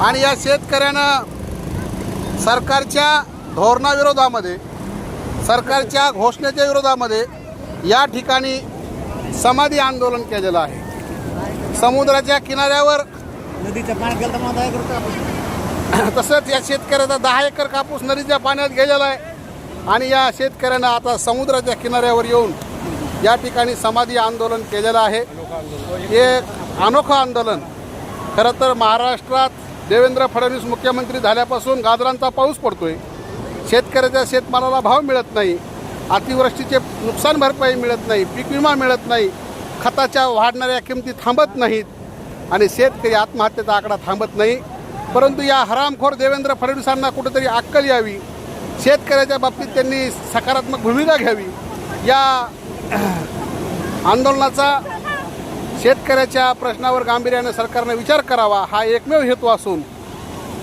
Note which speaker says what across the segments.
Speaker 1: आणि या शेतकऱ्यानं सरकारच्या धोरणाविरोधामध्ये, सरकारच्या घोषणेच्या विरोधामध्ये या ठिकाणी समाधी आंदोलन केलेलं आहे। समुद्राच्या किनाऱ्यावर
Speaker 2: नदीच्या पाण्यात गेला
Speaker 1: तसंच या शेतकऱ्याचा 10 एकर कापूस नदीच्या पाण्यात गेलेला आहे आणि या शेतकऱ्यानं आता समुद्राच्या किनाऱ्यावर येऊन या ठिकाणी समाधी आंदोलन केलेलं आहे। हे अनोखं आंदोलन खरं तर महाराष्ट्रात देवेंद्र फडणवीस मुख्यमंत्री झाल्यापासून गाजरांचा पाऊस पडतोय, शेतकऱ्याच्या शेतमालाला भाव मिळत नाही, अतिवृष्टीचे नुकसान भरपाई मिळत नाही, पीक विमा मिळत नाही, खताच्या वाढणाऱ्या किमती थांबत नाहीत आणि शेतकरी आत्महत्येचा आकडा थांबत नाही। परंतु या हरामखोर देवेंद्र फडणवीसांना कुठेतरी अक्कल यावी, शेतकऱ्याच्या बाबतीत त्यांनी सकारात्मक भूमिका घ्यावी। या आंदोलनाचा शेतकऱ्याच्या प्रश्नावर गांभीर्याने सरकारने विचार करावा हा एकमेव हेतू असून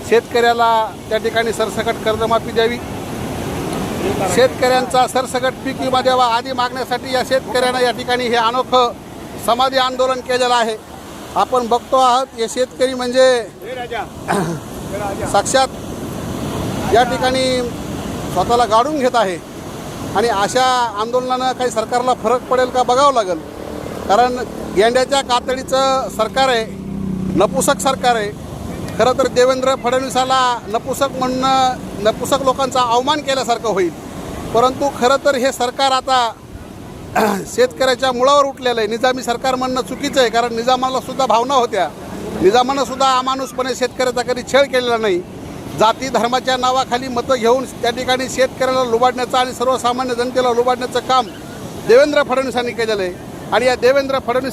Speaker 1: शेतकऱ्याला त्या ठिकाणी सरसकट कर्जमाफी द्यावी, शेतकऱ्यांचा सरसकट पीक विमा द्यावा आदी मागण्यासाठी या शेतकऱ्यांना या ठिकाणी हे अनोखं समाधी आंदोलन केलेलं आहे। आपण बघतो आहोत हे शेतकरी म्हणजे साक्षात या ठिकाणी स्वतःला गाडून घेत आहे आणि अशा आंदोलनानं काही सरकारला फरक पडेल का बघावं लागेल। कारण गेंड्याच्या कातडीचं सरकार आहे, नपुसक सरकार आहे। खरं तर देवेंद्र फडणवीसाला नपुसक म्हणणं नपुसक लोकांचा अवमान केल्यासारखं होईल, परंतु खरं तर हे सरकार आता शेतकऱ्याच्या मुळावर उठलेलं आहे। निजामी सरकार म्हणणं चुकीचं आहे, कारण निजामाला सुद्धा भावना होत्या, निजामानं सुद्धा अमानुषपणे शेतकऱ्याचा कधी छळ केलेला नाही। जाती धर्माच्या नावाखाली मतं घेऊन त्या ठिकाणी शेतकऱ्याला लुबाडण्याचं आणि सर्वसामान्य जनतेला लुबाडण्याचं काम देवेंद्र फडणवीसांनी केलेलं आहे आणि या देवेंद्र फडणवीस